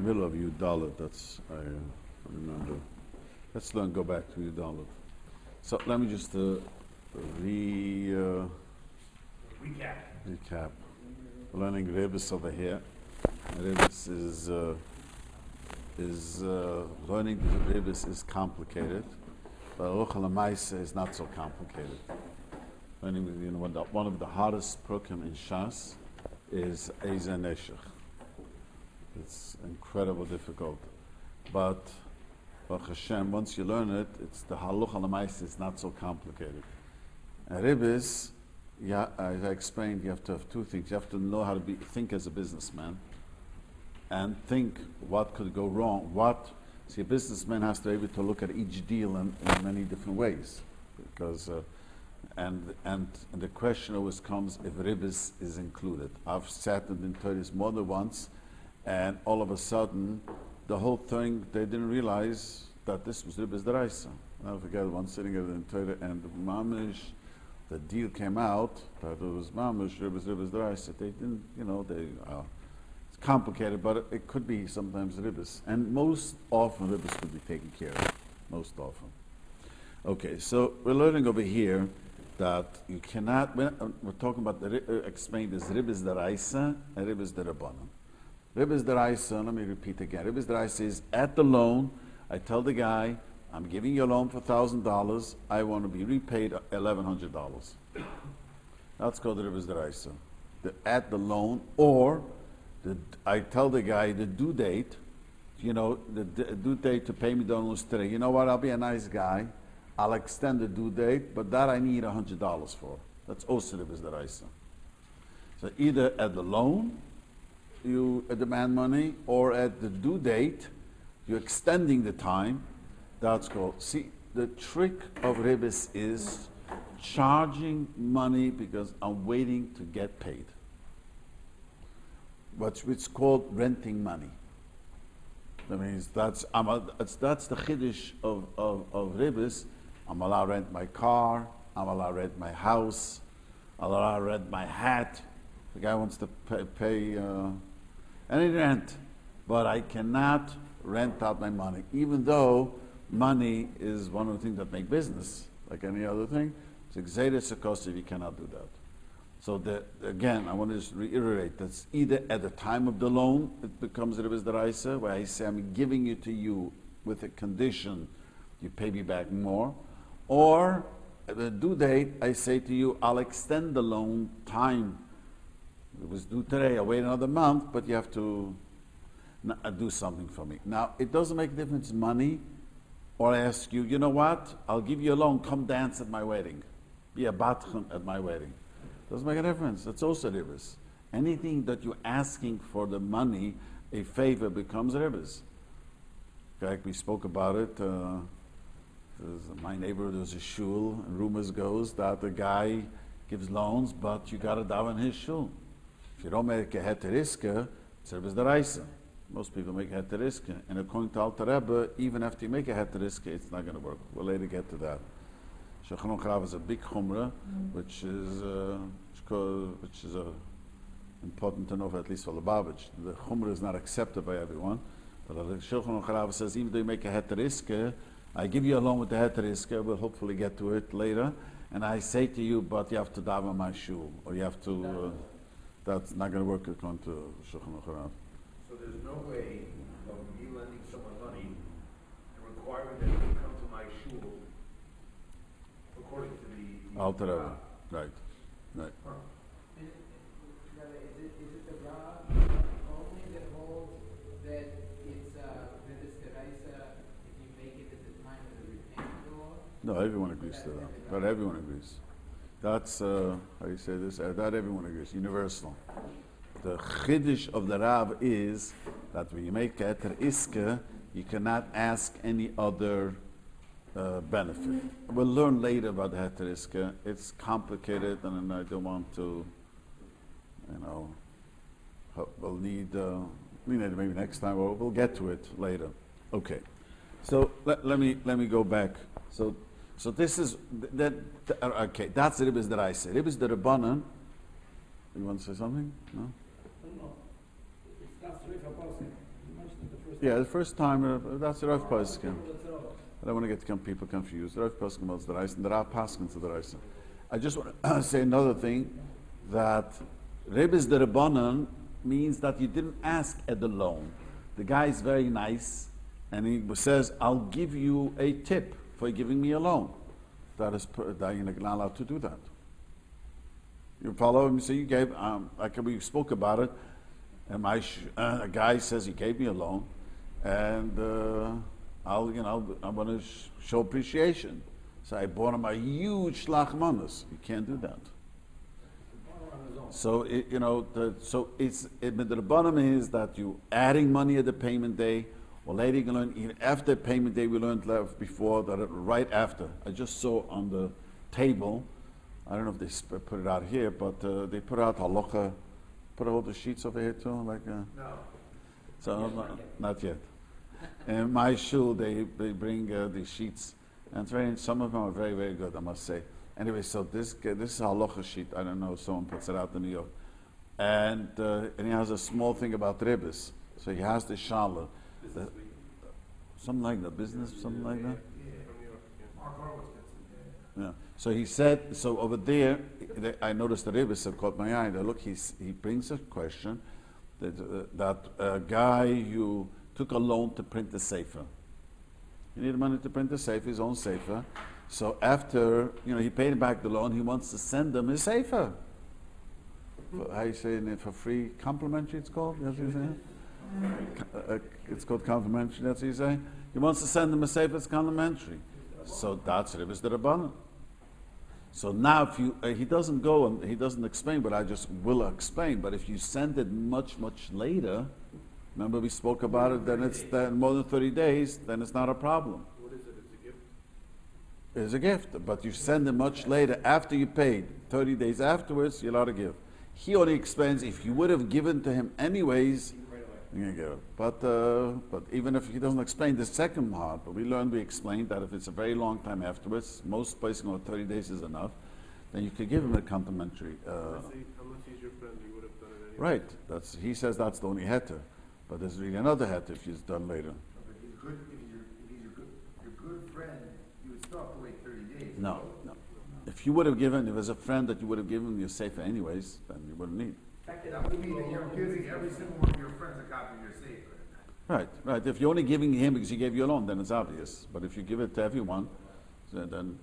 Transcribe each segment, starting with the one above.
middle of Yudalit. That's I remember. Let's go back to Yudalit. So let me just recap. We're learning Ribis over here. Ribis is learning the Ribis is complicated, but Halacha L'Maaseh is not so complicated. Learning, one of the hardest program in Shas is Eiza Neshech. It's incredibly difficult, but Baruch Hashem, once you learn it, it's the Halacha L'Maaseh is not so complicated. And Ribis, as I explained, you have to have two things. You have to know how to think as a businessman, and think what could go wrong. See, a businessman has to be able to look at each deal in many different ways, because and the question always comes if Ribis is included. I've sat in Torahs more than once, and all of a sudden, the whole thing, they didn't realize that this was Ribis D'Oraisa. I'll forget one sitting in Torah, and Mamish, the deal came out that it was Mamish, Ribis D'Oraisa. They didn't, it's complicated, but it could be sometimes Ribis. And most often, Ribis could be taken care of. Most often. Okay, so we're learning over here that you cannot, we're talking about explain this Ribis D'Oraisa and Ribis D'Rabbanan. Ribis D'Oraisa, let me repeat again. Ribis D'Oraisa is at the loan, I tell the guy, I'm giving you a loan for $1,000, I want to be repaid $1,100. That's called the Ribis D'Oraisa. At the loan, or I tell the guy the due date, the due date to pay me the loan is today. You know what, I'll be a nice guy, I'll extend the due date, but that I need $100 for. That's also Ribis D'Oraisa. So either at the loan, you demand money, or at the due date, you're extending the time. That's called. See, the trick of Ribis is charging money because I'm waiting to get paid. It's called renting money. That means that's the chiddush of Ribis. I'm allowed to rent my car. I'm allowed to rent my house. I'm allowed to rent my hat. The guy wants to pay any rent, but I cannot rent out my money, even though money is one of the things that make business, like any other thing. It's exeris akosiv, you cannot do that. So again, I want to just reiterate, that's either at the time of the loan, it becomes Ribis D'Oraisa, where I say I'm giving it to you with a condition, you pay me back more, or at the due date, I say to you, I'll extend the loan time. It was due today, I wait another month, but you have to do something for me. Now, it doesn't make a difference money, or I ask you, you know what, I'll give you a loan, come dance at my wedding. Be a batchan at my wedding. Doesn't make a difference, that's also Ribis. Anything that you're asking for the money, a favor becomes Ribis. Like we spoke about it, my neighborhood was a shul, and rumors goes that the guy gives loans, but you got to daven his shul. If you don't make a heteriska, it's Ribis D'Oraisa. Most people make a heteriska, and according to Alter Rebbe, even after you make a heteriska, it's not going to work. We'll later get to that. Shiurim is a big chumrah, which is important to know, for at least for Lubavitch. The chumrah is not accepted by everyone, but the Shiurim says even though you make a heteriska, I give you a loan with the heteriska. We'll hopefully get to it later, and I say to you, but you have to daven my shul, or you have to. That's not going to work according to Shiurim. So there's no way of me lending someone money and requiring them to come to my shul according to the Alter Rebbe. Right. Huh. Is it the Rab only that holds that it's Ribis D'Oraisa if you make it at the time of the repayment law? No, everyone agrees to that. But everyone agrees. That's, how you say this? That everyone agrees, universal. The chiddush of the Rav is that when you make Eter Iske, you cannot ask any other benefit. We'll learn later about the Eter Iske. It's complicated, and I don't want to, we'll need maybe next time, or we'll get to it later. Okay. So let me go back. So this is that. Okay, that's the Ribis D'Oraisa. Ribis D'Rabbanan. You want to say something? No. No. It's not three for posting. You mentioned the Yeah, the first time, that's the Rav Poskim. I don't want to get people confused. The Rav Poskim was the Reis, and the Rav Paskin to the Reis. I just want to say another thing, that Ribis the Rabbanan means that you didn't ask at the loan. The guy is very nice, and he says, I'll give you a tip for giving me a loan. That you're not allowed to do that. You follow him? So you gave, like we spoke about it, and a guy says he gave me a loan, and I want to show appreciation. So I bought him a huge shlach manos. You can't do that. So the bottom is that you adding money at the payment day, or later you can learn even after payment day. We learned before that right after. I just saw on the table. I don't know if they put it out here, but they put out halacha. Put all the sheets over here too, like. No. So not yet. In my shul, they bring the sheets, and some of them are very, very good, I must say. Anyway, so this is a halacha sheet. I don't know, someone puts it out in New York, and he has a small thing about ribis. So he has the shala, something like that, business, something like that. Yeah. So he said. So over there, I noticed the ribis have caught my eye. Look, he brings a question that a guy who took a loan to print the sefer. He needed money to print the sefer, his own sefer. So after he paid back the loan, he wants to send them his sefer. How you say it for free? Complimentary, it's called. That's what you say. It's called complimentary. That's what you say. He wants to send them a sefer. It's complimentary. So that's Ribis the Rabbanan. So now, if he doesn't go and he doesn't explain, but I just will explain. But if you send it much, much later, remember we spoke about it, then it's more than 30 days, then it's not a problem. What is it? It's a gift? It's a gift, but you send it much later, after you paid, 30 days afterwards, you're allowed to give. He only explains if you would have given to him anyways, you're going to give it. But even if he doesn't explain the second part, but we explained that if it's a very long time afterwards, most places 30 days is enough, then you could give him a complimentary. Unless he's your friend, you would have done it anyway. Right. He says that's the only heter. But there's really another heter if it's done later. But he's good, if he's your good friend, you would still have to wait 30 days. No. If you would have given, if there's a friend that you would have given your sefer anyways, then you wouldn't need. You mean that you're giving every single one of your friends a copy of your sefer? Right. If you're only giving him because he gave you a loan, then it's obvious. But if you give it to everyone, then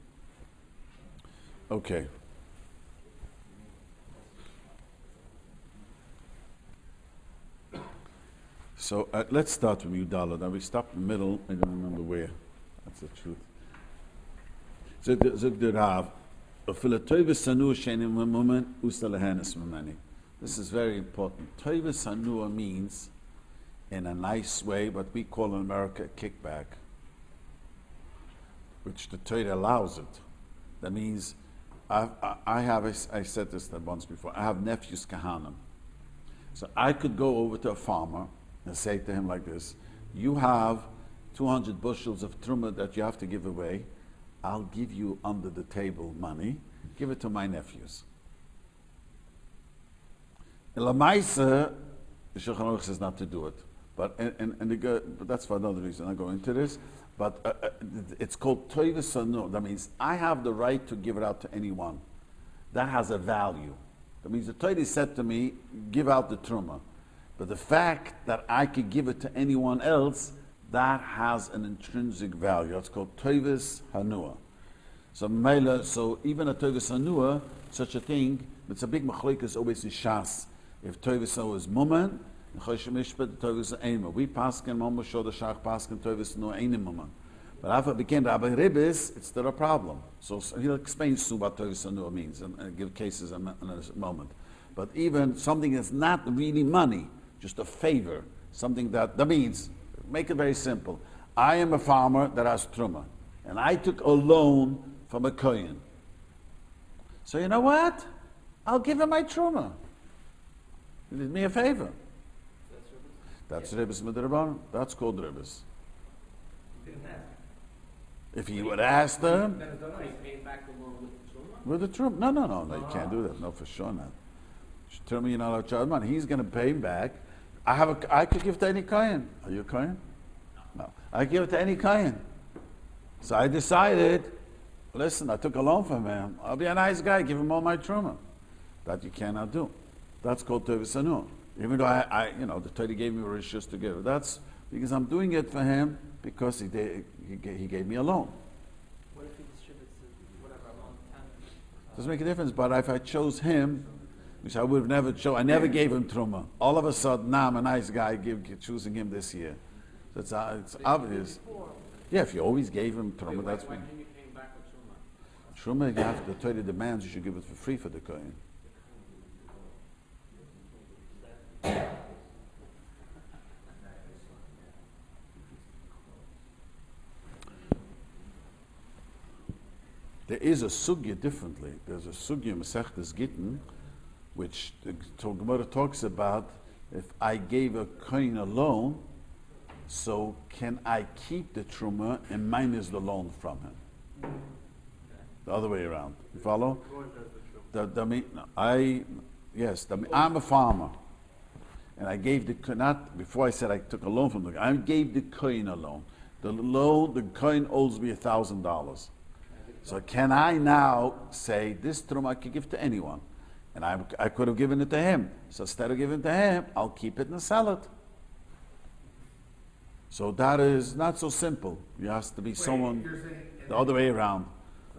okay. So let's start with Yudala. Now we stopped in the middle. I don't remember where. That's the truth. Zog the Rav. This is very important. Toiva Sanua means, in a nice way, what we call in America a kickback, which the Torah allows it. That means, I said this once before, I have nephews Kahanim. So I could go over to a farmer and say to him like this, you have 200 bushels of truma that you have to give away. I'll give you under the table money. Give it to my nephews. In Lamaisa, the Shulchan Aruch says not to do it. But but that's for another reason. I'll go into this. But it's called Toiva Sanu. That means I have the right to give it out to anyone. That has a value. That means the Torah said to me, give out the truma. But the fact that I could give it to anyone else, that has an intrinsic value. It's called Toivus Hanua. So even a Toivus Hanua, such a thing, it's a big machlokes always in Shas. If Toivus Hanua is Muman, Chosh Mishpat, Toivus Eima. We paskin Mama Shoda Shach paskin Toivus Hanua Einim Muman. But after it became Rabbi Ribis, it's still a problem. So he'll explain soon what Toivus Hanua means and give cases in a moment. But even something that's not really money, just a favor, something that means, make it very simple. I am a farmer that has truma, and I took a loan from a kohen. So you know what? I'll give him my truma. He did me a favor. That's Ribis Midrabanan. That's called Ribis. If he would ask them, with the truma. No, you can't do that. No, for sure not. Truma, you're not allowed to charge money. He's going to pay him back. I could give to any kohen. Are you a kohen? No. I give it to any kohen. So I decided, listen, I took a loan from him. I'll be a nice guy, give him all my truma. That you cannot do. That's called tevis anu. Even though the Torah gave me rishus to give. That's because I'm doing it for him because he gave me a loan. What if he distributes whatever amount of time? Doesn't make a difference. But if I chose him, which I would have never chose, I never gave him truma. All of a sudden, now I'm a nice guy, choosing him this year. So it's obvious. Yeah, if you always gave him truma, that's why when. can you pay him back with truma? Truma, the Torah demands you should give it for free for the kohen. There is a sugya differently. There's a sugya Masechtas Gittin, which the Gemara talks about. If I gave a kohen a loan, so can I keep the truma and minus the loan from him? The other way around. You follow? I'm a farmer, and I gave before I said I took a loan from the guy. I gave the kohen a loan. The kohen owes me $1,000. So can I now say this truma I could give to anyone, and I could have given it to him. So instead of giving it to him, I'll keep it and sell it. So that is not so simple. You have to be someone the other way around.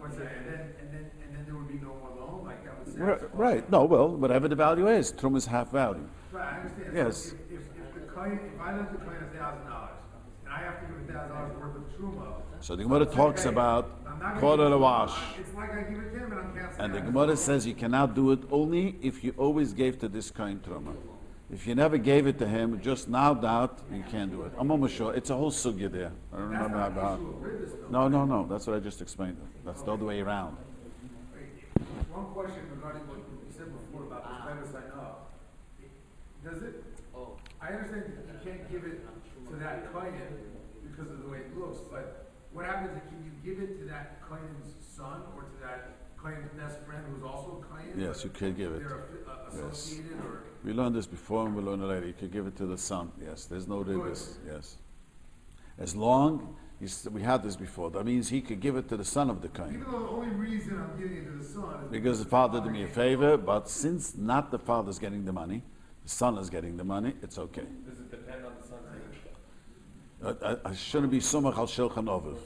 And then there would be no more loan, like that would say. Right. No, well, whatever the value is, truma is half value. Right, I understand. Yes. So if I lend the client $1,000 and I have to give $1,000 worth of truma. So the Gemara talks about I'm not quarter gonna the give wash. It's like I give it to him and I'm canceling. And the Gemara says you cannot do it only if you always gave to this kind truma. If you never gave it to him, just now that you can't do it. I'm almost sure. It's a whole sugya there. I don't remember about. No. That's what I just explained. That's the other way around. One question regarding what you said before about the better sign up. Does it? Oh, I understand that you can't give it to that client because of the way it looks, but what happens if you give it to that client's son or to that client's best friend who's also a client? Yes, you could give it. They're associated or. We learned this before and we'll learn it later. You could give it to the son. Yes, there's no ribis. Yes. As long, we had this before, that means he could give it to the son of the kohen. Even though the only reason I'm giving it to the son is Because the father did me a favor, but since not the father's getting the money, the son is getting the money, it's okay. Does it depend on the son's age? I shouldn't be sumach al Elchonon.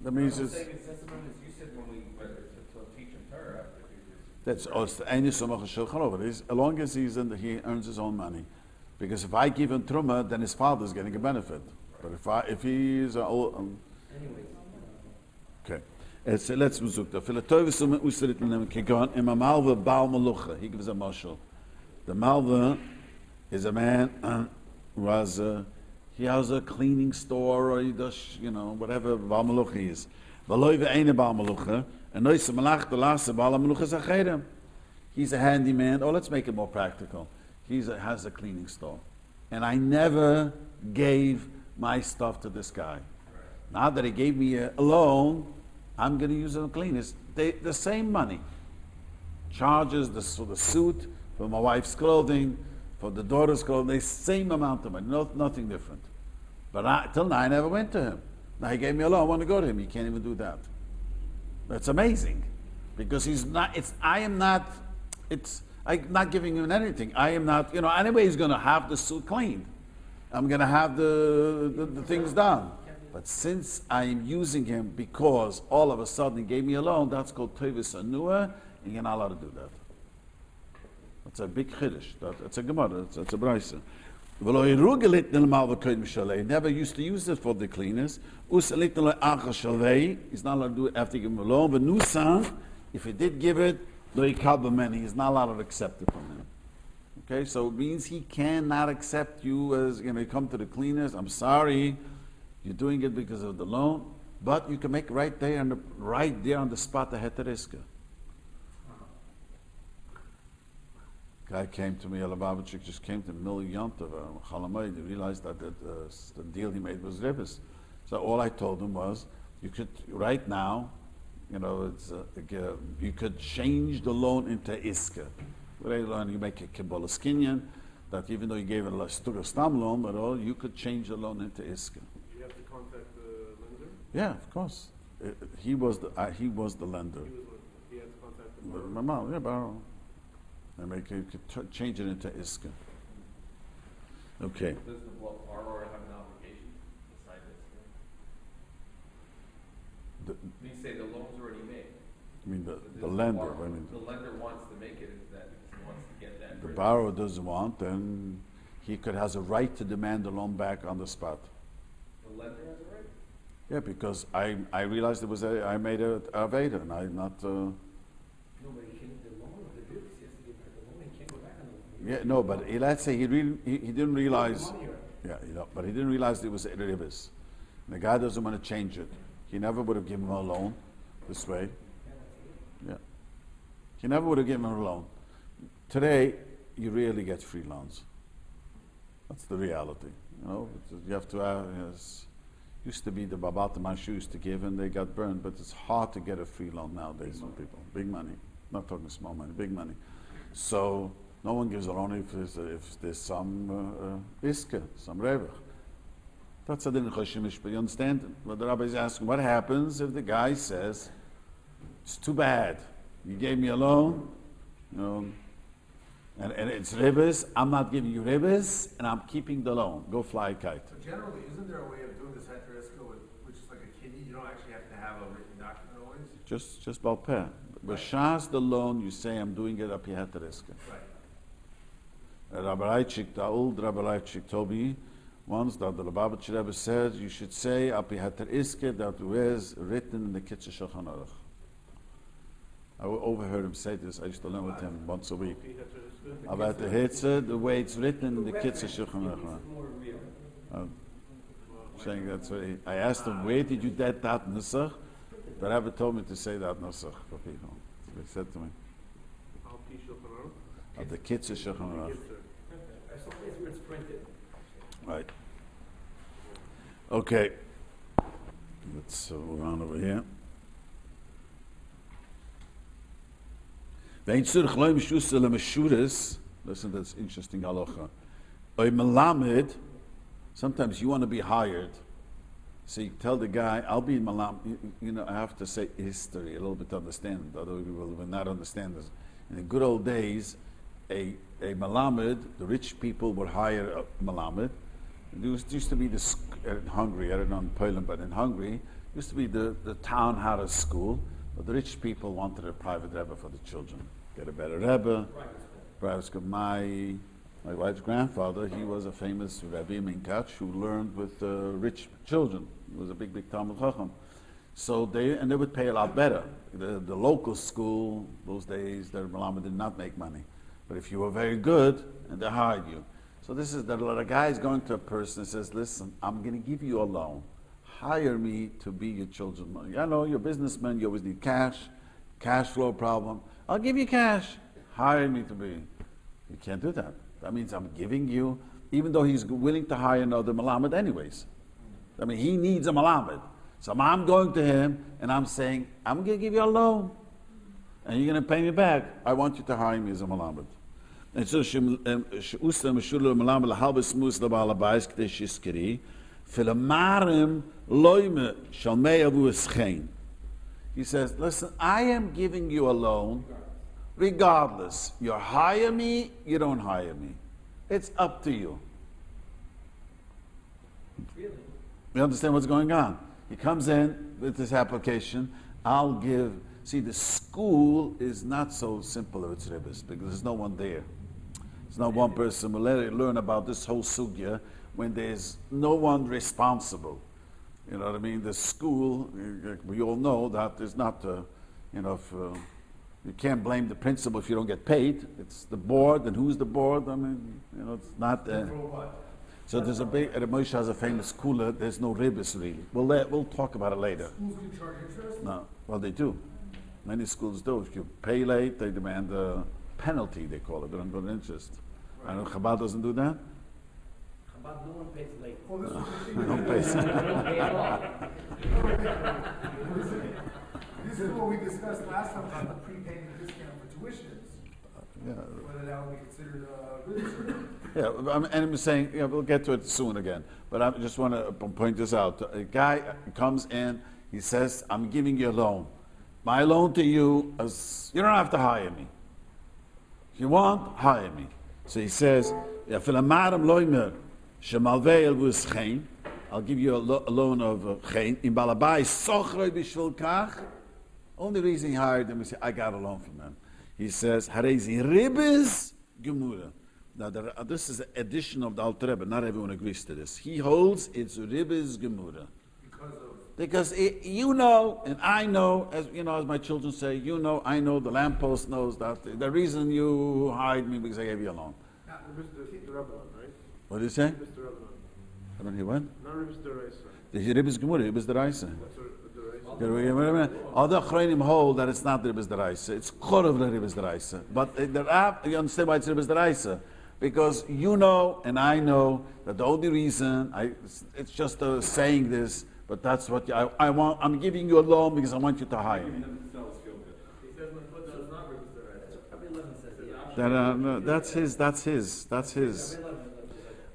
That means it's. Saving testimony, as you said when we went to teach him Torah. That's any sumach al Elchonon. As long as he earns his own money, because if I give him truma, then his father is getting a benefit. But if he is okay. Let's muzukta. He gives a mashal. The malva is a man who he has a cleaning store or he does whatever Baal Malucha is. He's a handyman. Oh, let's make it more practical. He has a cleaning store, and I never gave my stuff to this guy. Now that he gave me a loan, I'm going to use it to clean. It's the same money. Charges for the suit, for my wife's clothing, for the daughter's clothing, the same amount of money, nothing different. But till now I never went to him. Now he gave me a loan, I want to go to him. He can't even do that. That's amazing. Because I'm not giving him anything. I am not, anyway he's going to have the suit cleaned. I'm going to have the things done. But since I'm using him because all of a sudden he gave me a loan, that's called tevis anua, and you're not allowed to do that. That's a big chiddush. That's a gemara. That's a brayso. He never used to use it for the cleaners. He's not allowed to do it after he gave him a loan. If he did give it, he's not allowed to accept it from him. Okay, so it means he cannot accept you as you come to the cleaners. I'm sorry, you're doing it because of the loan, but you can make right there on the spot the heteriska. Guy came to me, Alababachik just came to Mil Yontav, Chalamay. He realized that the deal he made was Ribis. So all I told him was, you could right now, you could change the loan into iska. You make a Kabbalah Skinyan, that even though you gave a stam loan, but all you could change the loan into iska. You have to contact the lender? Yeah, of course. He was the lender. He had to contact the borrower? My mom, yeah, borrow. And you could change it into iska. Okay. Does the borrower have an obligation to sign this? You say the loan's already made. I mean, So the does lender. borrower- I mean, The lender wants to make it, is that he wants to get that. the written. borrower doesn't want, then he has a right to demand the loan back on the spot. The lender has a right? Yeah, because I realized I made a Aveda, and I'm not. No, but he can't, the loan, the Ribis, he has to give back the loan, he can't go back on the loan. Yeah, no, but let's say he didn't realize. Money, right? Yeah, but he didn't realize it was Ribis. And the guy doesn't want to change it. He never would have given him a loan this way. Yeah. He never would have given him a loan. Today, you rarely get free loans. That's the reality. You know, you have to. Used to be the Babat Mashu used to give, and they got burned. But it's hard to get a free loan nowadays from people. Big money. Not talking small money. Big money. So no one gives a loan if there's some iska, some revach. That's a din chashimish. But you understand what the rabbi is asking? What happens if the guy says, "It's too bad. You gave me a loan, you know, and it's ribis. I'm not giving you ribis, and I'm keeping the loan. Go fly a kite." But generally, isn't there a way of doing this heter iska which is like a kiddie? You don't actually have to have a written document always? Just balpeh. B'shas the loan, you say, "I'm doing it up yeheteriska." Right. Rabbi Reichik, the old Rabbi Reichik Tobi, once that the Lubavitch Rebbe said, you should say up yeheteriska that was written in the Kitzur Shulchan Aruch. I overheard him say this. I used to learn with him once a week. About the Hitzer, the way it's written in the Kitzur Shulchan Aruch. It's more real. Saying that's what I asked him, where did you get that nusach? The Rebbe told me to say that nusach for people. So he said to me, of the Kitzur Shulchan Aruch. That's the place where it's printed. Right. Okay. Let's move on over here. Listen, that's interesting halacha. Oy melamed, sometimes you want to be hired. So you tell the guy, I'll be melamed. You know, I have to say history a little bit to understand. Other people will not understand this. In the good old days, a melamed, the rich people would hire a melamed. It used to be in Hungary, I don't know in Poland, but in Hungary, it used to be the town had a school, but the rich people wanted a private rebbe for the children. Get a better rebbe. Private school. My wife's grandfather, he was a famous Rabbi Minkach who learned with rich children. He was a big Talmud Chacham. So they would pay a lot better. The local school, those days, the Malama did not make money. But if you were very good, and they hired you. So this is the guy is going to a person and says, listen, I'm going to give you a loan. Hire me to be your children's money. I know you're a businessman, you always need cash flow problem. I'll give you cash. Hire me to be. You can't do that. That means I'm giving you, even though he's willing to hire another Malamed anyways. I mean, he needs a Malamed. So I'm going to him and I'm saying, I'm going to give you a loan. And you're going to pay me back. I want you to hire me as a Malamed. And so, she'usam shulul Malamed lahalbes mus labalabais k'tei shiskeri filamarim loime shalmei avu eschein. He says, listen, I am giving you a loan regardless. You hire me, you don't hire me. It's up to you. Really? You understand what's going on? He comes in with this application. See, the school is not so simple if it's Ribis, because there's no one there. There's not one person will learn about this whole sugya when there's no one responsible. You know what I mean? The school, we all know that there's not, you can't blame the principal if you don't get paid. It's the board, and who's the board? I mean, it's not. So there's Moshe has a famous kula, there's no Ribis really. We'll talk about it later. Schools can charge interest? No, well they do. Many schools do. If you pay late, they demand a penalty, they call it. They don't go to interest. I know Chabad doesn't do that. Chabad, no one pays late. Well, this was the They thing. don't pay. They don't pay at all. This is what we discussed last time about the prepayment discount for tuitions. Yeah. Whether that would be considered Ribis or Yeah, and I'm saying, we'll get to it soon again, but I just want to point this out. A guy comes in, he says, I'm giving you a loan. My loan to you is, you don't have to hire me. If you want, hire me. So he says, I'll give you a loan of chen. In Balabai, sochroi b'shvil kach. Only reason he hired him is I got a loan from him. He says, Harezi Ribis Gemura. Now, this is an addition of the Alter Rebbe. Not everyone agrees to this. He holds it's Ribis Gemura. Because you know, and I know, as you know, as my children say, you know, I know, the lamppost knows that the reason you hired me because I gave you a loan. The Rabbi, right? What did you say? Ribis the Rabbi. I don't hear what? Not Ribis the Reisa. The Ribis Gemura, Ribis the Raisa. That's the Reisa. Other Chreinim hold that it's not the Ribis the Raisa. It's Korov the Ribis the Raisa. But the Rab, you understand why it's Ribis the Raisa? Because you know, and I know, that the only reason, it's just saying this, but that's what I want. I'm giving you a loan because I want you to hire me. That's his.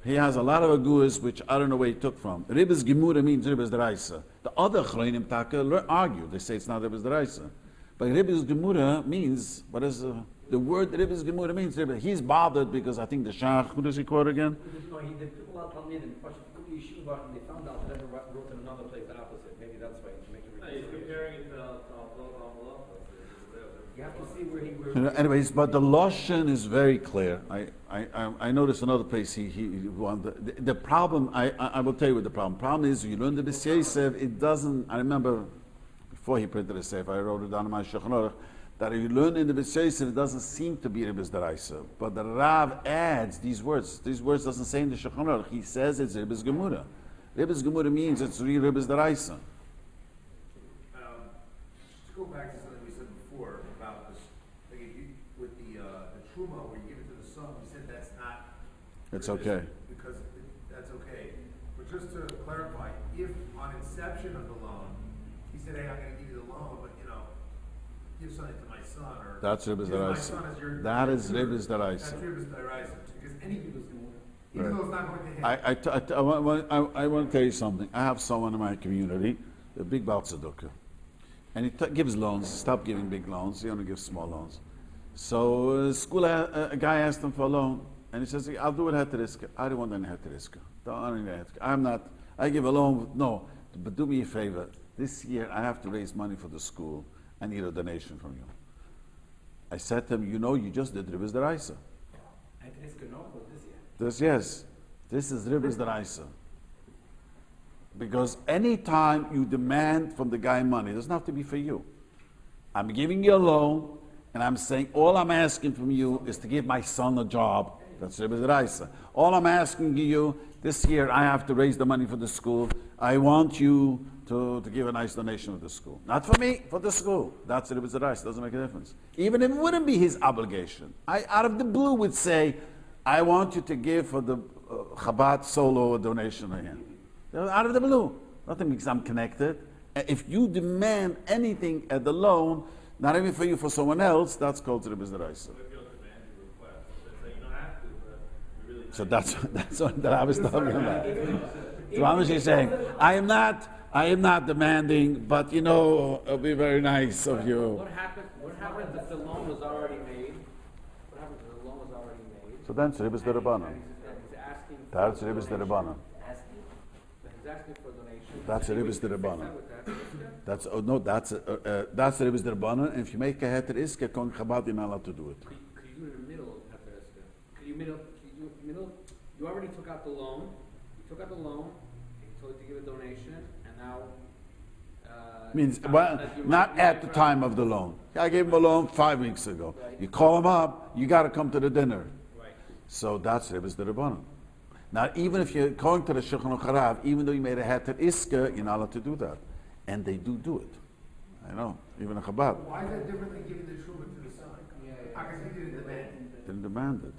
He has a lot of aguas which I don't know where he took from. Ribis Gemura means Ribis Deraisa. The other Chreinim Taka argue. They say it's not Ribis Deraisa. But Ribis Gemura means, what is the word Ribis Gemura means? He's bothered because I think the Shach, who does he quote again? No, he did people out on Talmidim, Yeshiva, and they found out that Rebbe wrote in another place the opposite. Maybe that's why he's making it. He's comparing it to You have to see where he. Anyways, but the Lashon is very clear. I noticed another place he wanted. The problem, I will tell you what the problem. Problem is, you learn the B'Seisev, it doesn't, I remember before he printed the Sefer, I wrote it down in my Shulchan, that if you learn in the B'Seisev, it doesn't seem to be Ribis Deraisa. But the Rav adds these words. These words doesn't say in the Shulchan. He says it's Ribis Gemura. Ribis Gemura means it's real Ribis Deraisa. to go back to something we said before about this, like if you, with the truma where you give it to the son, we said that's not. It's okay. Because that's okay. But just to clarify, if on inception of the loan, he said, hey, I'm gonna give you the loan, but you know, give something to my son, or. That's Ribis use my Deraisa. son as your- That is your- Ribis Deraisa. That's Ribis Deraisa, because any, even Right. though it's not going to him. I want to tell you something. I have someone in my community, a big Baal Tzedukah, and he gives loans. Stop giving big loans. He only gives small loans. So a guy asked him for a loan, and he says, "I'll do it heteriska. I don't want any heteriska. I'm not. I give a loan. No, but do me a favor. This year I have to raise money for the school. I need a donation from you." I said to him, "You know, you just did Ribis Deraisa." I think it's good enough for this year. This is Ribis Deraisa. Because any time you demand from the guy money, it doesn't have to be for you. I'm giving you a loan, and I'm saying all I'm asking from you is to give my son a job. That's Ribis Deraisa. All I'm asking you, this year I have to raise the money for the school. I want you to give a nice donation to the school. Not for me, for the school. That's Ribis Deraisa. Doesn't make a difference. Even if it wouldn't be his obligation. I, out of the blue, would say, I want you to give for the Chabad solo donation to him. Out of the blue. Nothing because I'm connected. If you demand anything at the loan, not even for you, for someone else, that's called Ribis Deraisa. So that's what I was talking about. So Ramesh is saying, I am not demanding, but you know, it'll be very nice of you. What happened if the loan was already made? What happened if the loan was already made? So then, Ribis Derabbanan. He's asking. That's Ribis Derabbanan. He's asking for donation. That's Ribis Derabbanan. That's that's Ribis Derabbanan. And if you make a heter iska, kon Chabad, you're not allowed to do it. Could you do it in the middle of heter iska? Could you middle? You already took out the loan. You took out the loan. He told you to give a donation, and now. Means well, not at the time of the loan. I gave him a loan 5 weeks ago. You call him up, you got to come to the dinner. Right. So that's Ribis Derabbanan. Now, even if you're going to the Shulchan Aruch, even though you made a heter iska, you're not allowed to do that, and they do it. I know, even a Chabad Why is that different than giving the truma to the son? Because he didn't demand it. didn't demand it.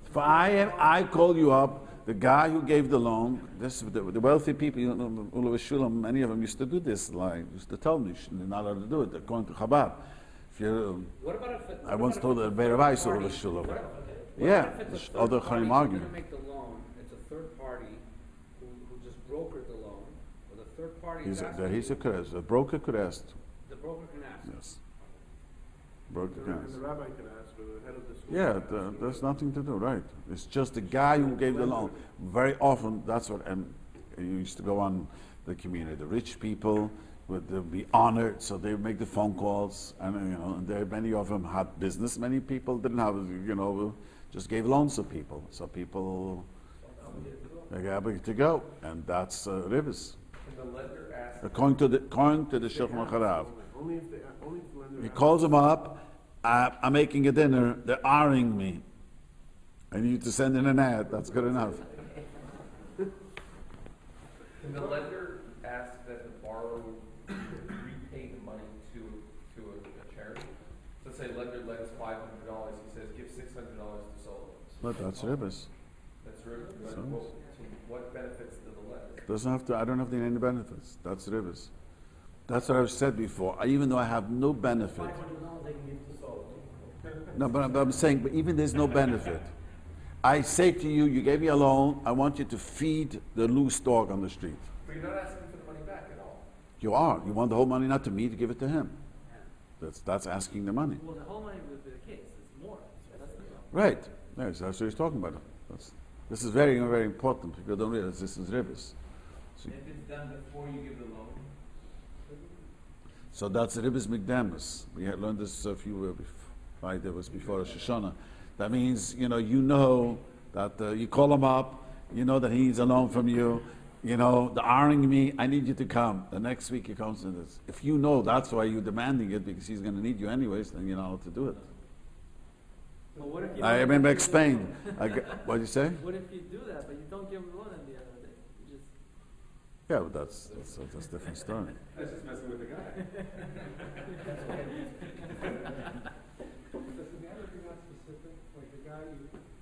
If I call you up, the guy who gave the loan, the wealthy people, you know, Ulav Shulam, many of them used to do this. Like used to tell me you're not allowed to do it. According to Chabad, if you, What about if it? I once told a Rabbi so of a shul. Yeah, other Chaim argue. Who's gonna make the loan, it's a third party who just brokered the loan, or the third party is asking. The broker could ask. The broker can ask. Yes. Broker can And ask. the rabbi can ask, or the head of the school. Yeah, there's nothing to do, right? It's just the guy who gave the loan. Very often, that's what, and you used to go on the community. The rich people would be honored, so they would make the phone calls, and and there many of them had business. Many people didn't have, just gave loans to people. So people they got to go, and that's Ribis. Can the lender ask? According to the Shulchan Aruch. Only if the lender. He calls them up. I'm making a dinner. They're hiring me. I need you to send in an ad. That's good enough. Can the lender ask that the borrower would repay the money to a charity? Let's say lender lends $500. He says, give $600 to Solomon. But that's Ribis. That's rude. But So- what benefits to the lender? Doesn't have to. I don't have any benefits. That's Ribis. That's what I've said before. Even though I have no benefit. No, but I'm saying, but even there's no benefit. I say to you, you gave me a loan. I want you to feed the loose dog on the street. But you're not asking for the money back at all. You are. You want the whole money not to me, to give it to him. That's asking the money. Well, the whole money would be the case, it's more. That's the Right. Yes, that's what he's talking about. This is very, very important. People don't realize this is Ribis. If it's done before you give the loan, So that's Ribis Mikdamus. We had learned this a few right, that was before Rosh Hashanah. That means, you know that you call him up, you know that he needs a loan from you, they're hiring me, I need you to come. The next week he comes and this. If you know that's why you're demanding it, because he's going to need you anyways, then you're not allowed to do it. Well, what if you I don't remember give explained. What did you say? What if you do that, but you don't give him the loan at the end of the day? You just Yeah, but that's a different story. that's just messing with the guy. Does the matter be not specific? Like the guy,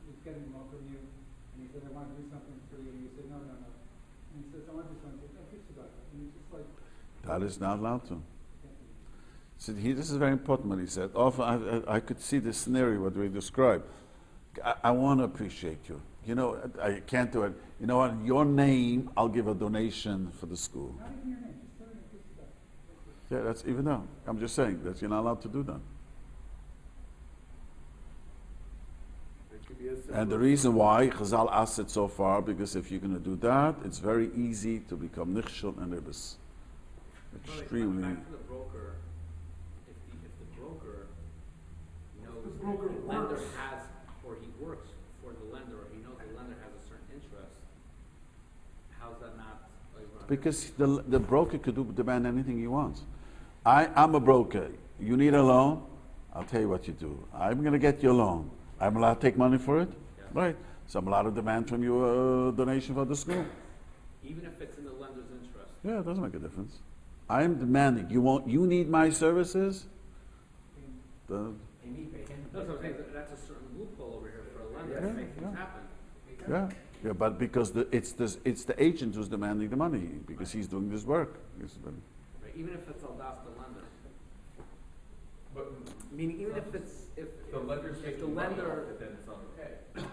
he's getting a loan from you, and he says, I want to do something for you, and you say, no. And he says, I want to do something, no, fix it up. And he's just like, That is not allowed to. So this is very important what he said. Often I could see the scenario what we described. I want to appreciate you. I can't do it. You know what? In your name, I'll give a donation for the school. not even your name, just tell him to fix it up. Yeah, that's even though. I'm just saying that you're not allowed to do that. It could be as simple And the as- reason why Chazal asked it so far, because if you're going to do that, it's very easy to become nichshel and ribis. Extremely. Back to the broker, if the broker knows The broker the lender works. has, or he works for the lender, or he knows the lender has a certain interest, how's that not like wrong? Because the broker could demand anything he wants. I'm a broker. You need a loan? I'll tell you what you do. I'm going to get you a loan. I'm allowed to take money for it? Yeah. Right. So I'm allowed to demand from you a donation for the school. Even if it's in the lender's interest. Yeah, it doesn't make a difference. I am demanding. You need my services? The- That's what I'm saying, that's a certain loophole over here for a lender Yeah, to make things yeah. happen. yeah, but because it's the agent who's demanding the money because he's doing this work. Right, even if it's al das the lender. But Meaning, even if it's, if the lender's if taking the money off lender. it, then it's not okay.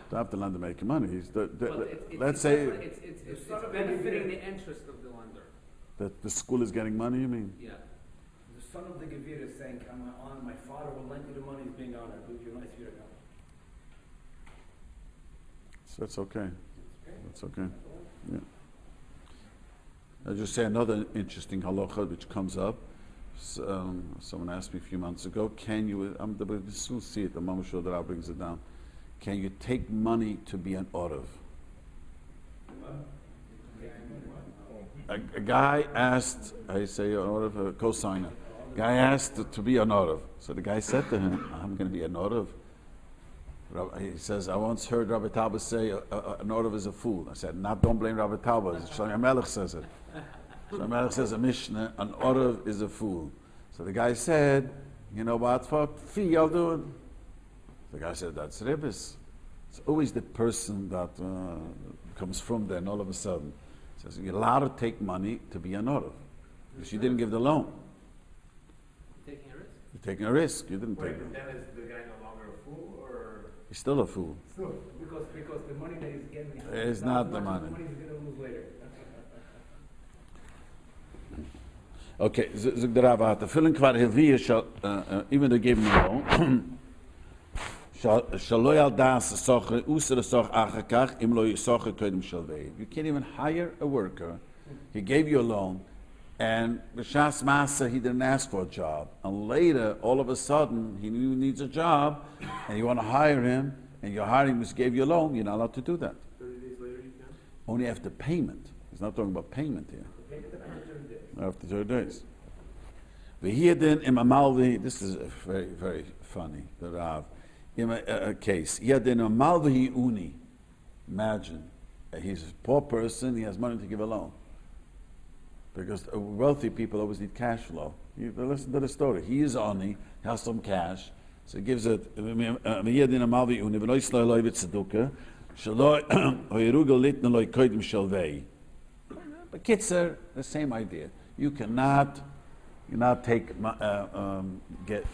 To have the lender making money. Well, it's Let's say it's benefiting the interest of the lender, that the school is getting money. You mean? yeah. The son of the Gevir is saying, come on, my father will lend you the money, he's being honored, would you like to come? So that's okay. That's okay. Yeah. I'll just say another interesting halacha which comes up. Someone asked me a few months ago, can you, we'll soon see it, the Mama Shodra brings it down, can you take money to be an orav? A guy asked, I say an orav, a cosigner, guy asked to be an orav. So the guy said to him, I'm going to be an orav. He says, I once heard Rabbi Tauber say, an orav is a fool. I said, don't blame Rabbi Tauber, Shlomo Melech says it. Shlomo Melech says a Mishnah, an orav is a fool. So the guy said, you know what, for fee I'll do it. The guy said, that's Ribis. It's always the person that comes from there and all of a sudden says, you're allowed to take money to be an orav. Because you didn't give the loan. Taking a risk? You're taking a risk. You didn't take Wait, it. but then is the guy no longer a fool, or? He's still a fool. Still. Because the money that he's getting. It's not the money. The money he's gonna lose later. Okay, zog der Rav hat, fillen kvar Hilviyah shall, even though he gave him a loan, shall lo yal das soche, usere soch achakach, im lo yisoche kodim shalvei. You can't even hire a worker. He gave you a loan, and b'shas masa, he didn't ask for a job. And later, all of a sudden, he knew he needs a job, and you want to hire him, and you're hiring him, just gave you a loan, you're not allowed to do that. 30 days later you can? Only after payment. He's not talking about payment here. After 30 days. This is very, very funny, the Rav. In a case, uni. Imagine, he's a poor person, he has money to give a loan. Because wealthy people always need cash flow. You listen to the story. He is oni, he has some cash, so he gives it. But Kitzer, the same idea. You cannot take get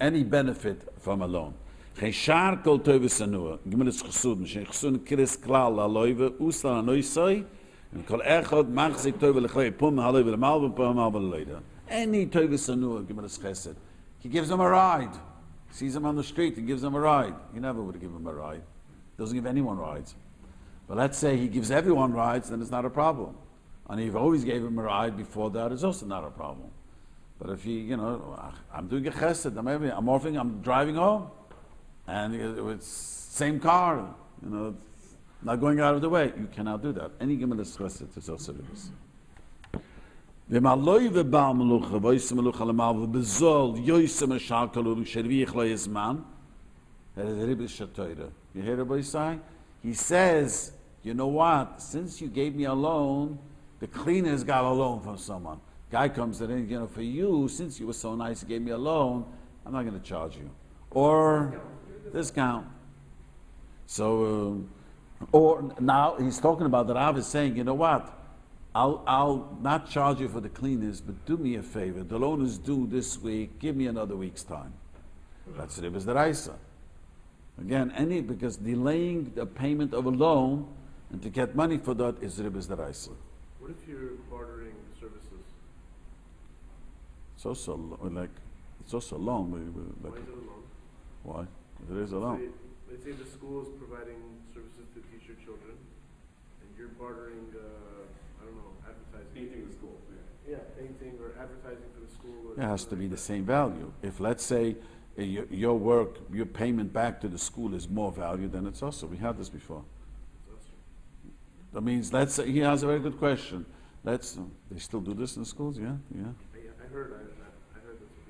any benefit from a loan. Geen schaar kol teubes anua. Gemiddels gesuden. Geen gesuden kiris klal la loive. Usla la noisoi. En kol echod mag zich teubel lechlei. Pum haloive le malven. Pum malven le leida. Any teubes anua. Gemiddels chesed. He gives him a ride. Sees him on the street. He gives him a ride. He never would give him a ride. Doesn't give anyone rides. But let's say he gives everyone rides, then it's not a problem. And if he always gave him a ride before that, it's also not a problem. But if I'm doing a chesed, I'm driving home, and it's same car, not going out of the way. You cannot do that. Any given is chesed is also Ribis. You hear Rabbi say? He says, you know what? Since you gave me a loan, the cleaners got a loan from someone. Guy comes in, for you, since you were so nice, you gave me a loan, I'm not going to charge you. Or discount. So, or now he's talking about the Rav is saying, you know what? I'll not charge you for the cleaners, but do me a favor. The loan is due this week. Give me another week's time. That's Ribis Deraisa. Again, because delaying the payment of a loan and to get money for that is Ribis Deraisa. What if you're bartering services? It's also a loan. Like, Why is it a loan? Why? It is a loan. Let's say the school is providing services to teach your children, and you're bartering, advertising. Painting the school. Yeah, painting or advertising for the school. It has to be the same value. If, let's say, your work, your payment back to the school is more value, then it's also. We had this before. That means, let's say, he has a very good question. They still do this in schools? Yeah? I heard this.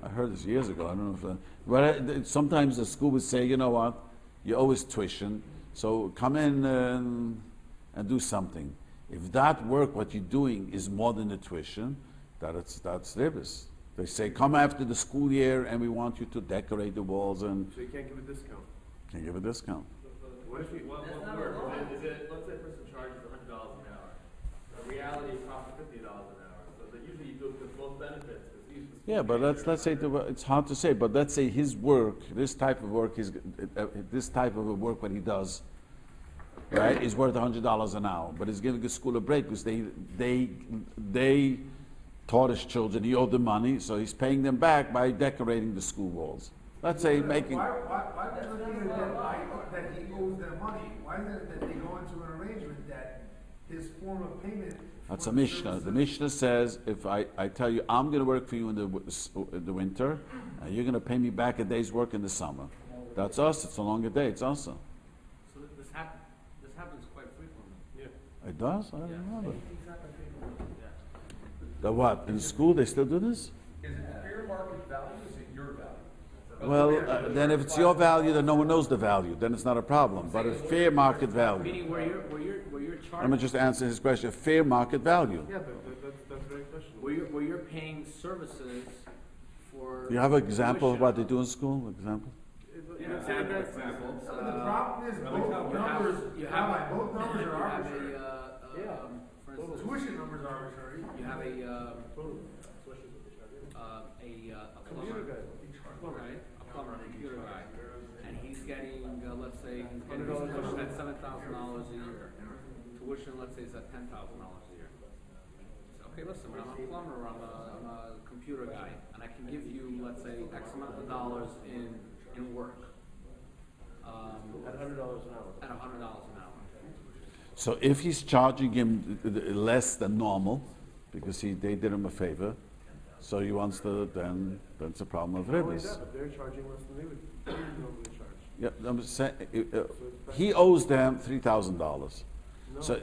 I heard this years ago. I don't know if sometimes the school would say, you know what, you owe us tuition, so come in and do something. If that work, what you're doing, is more than the tuition, that's Ribis. They say, come after the school year and we want you to decorate the walls and... So you can't give a discount? Can't give a discount. What if you... That's not a loan. Let's say a person charges $100 an hour. The reality costs $50 an hour. So that usually you do it with both benefits. Yeah, but let's say it's hard to say. But let's say his work, this type of work, this type of work what he does, right, is worth $100 an hour. But he's giving the school a break because they taught his children. He owed them money, so he's paying them back by decorating the school walls. Let's say making. Why does it mean that he owes them money? Why is it that they go into an arrangement that his form of payment? That's a Mishnah. The Mishnah says, if I tell you I'm going to work for you in the winter, and you're going to pay me back a day's work in the summer. That's us. It's a longer day. It's awesome. So this happens quite frequently. Yeah. It does? I don't know. Yeah. The what? In school they still do this? Is it fair market value or is it your value? Well, then if it's your value, then no one knows the value. Then it's not a problem. But a fair market value. Meaning where you're Let me just answer his question. Fair market value. Yeah, but that's very questionable. where you're paying services for. Do you have an example of what they do in school? Example? Example. The problem is both numbers are arbitrary. For instance, Tuition numbers are arbitrary. you have a Computer guy. Okay, a plumber, a computer guy, and he's getting, let's say, he's getting his tuition at $7,000 a year. Tuition, let's say, is at $10,000 a year. So, okay, listen, I'm a plumber, I'm a computer guy, and I can give you, let's say, X amount of dollars in work. At $100 an hour. At $100 an hour. So if he's charging him less than normal, because they did him a favor, so he wants to, then that's a problem of Not only Ribis. that, but they're charging less than they would normally charge. Yeah, I'm saying, he owes them $3,000. No. So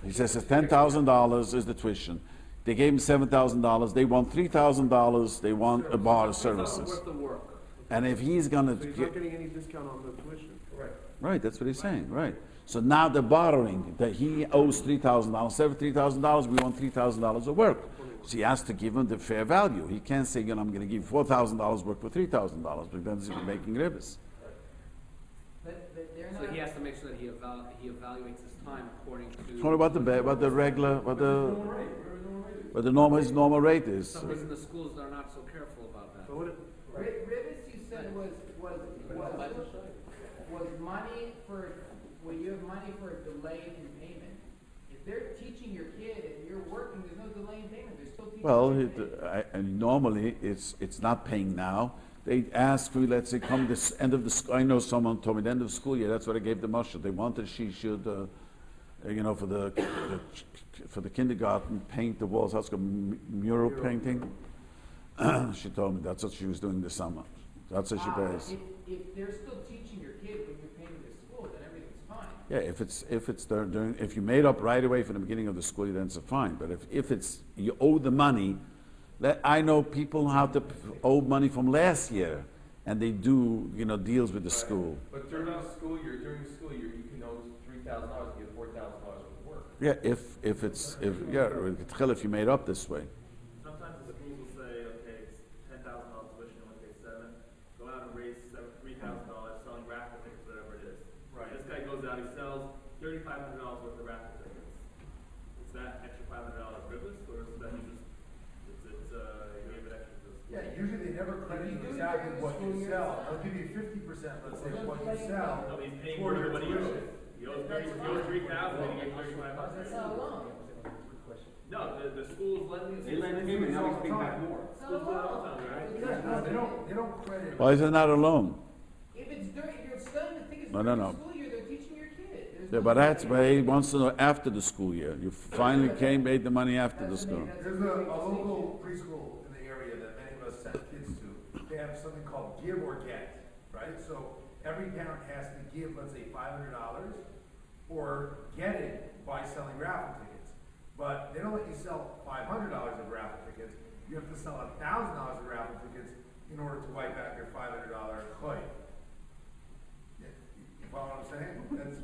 he says $10,000 is the tuition. They gave him $7,000. They want $3,000. They want a bar of services. Worth the work. And if he's gonna So he's get, not getting any discount on the tuition. Correct. right, that's what he's saying, right. So now they're borrowing, that he owes $3,000. Instead of $3,000, we want $3,000 of work. So he has to give him the fair value. He can't say, I'm gonna give $4,000 work for $3,000, because then he's making Ribis. But they're So not. he has to make sure that he evaluates his time according to. What about the regular, what the normal, his normal rate is? For some reason, the schools are not so careful about that. So what, Ribis, you said was money for, when you have money for a delay in payment. If they're teaching your kid and you're working, there's no delay in payment, they're still teaching Well, your kid. and normally it's not paying now. They ask for, let's say, come this end of the school. I know someone told me the end of the school year. That's what I gave the mushroom. They wanted she should, for the kindergarten, paint the walls. That's called mural painting. She told me that's what she was doing this summer. That's what she pays. If they're still teaching your kid when you're paying the school, then everything's fine. Yeah, if it's during, if you made up right away from the beginning of the school year, then it's fine. But if it's you owe the money. I know people how to owe money from last year, and they do, deals with the school. But during the school year, you can owe $3,000 and get $4,000 worth of work. Yeah, if you made up this way. Sometimes the schools will say, okay, it's $10,000 tuition, only pay $7,000. Go out and raise $3,000 selling raffle tickets, whatever it is. Right. This guy goes out, he sells $3,500 worth of raffle tickets. Is that extra $500 Ribis, or is that just you gave it extra to the school? Yeah, usually they never credit you exactly what you sell. They'll give you 50%, let's say, of what you sell. No, he's paying toward more your than what he owes. tuition. He owes 3,000, and he gave 3,500. That's not a loan. No, the school's lending. They lend him and now he's paying back more. Schools lend all the time, right? Yeah, no, they don't credit. Why is it not a loan? If you're selling the tickets No, during no. the school year, they're teaching your kid. There's Yeah, no but that's delay. why he wants to know after the school year. You finally made the money after the school. There's a local preschool in the area that many of us send kids to. They have something called give or get, right? So every parent has to give, let's say, $500 or get it by selling raffle tickets. But they don't let you sell $500 of raffle tickets. You have to sell $1,000 of raffle tickets in order to wipe out your $500 coin. You follow what I'm saying? That's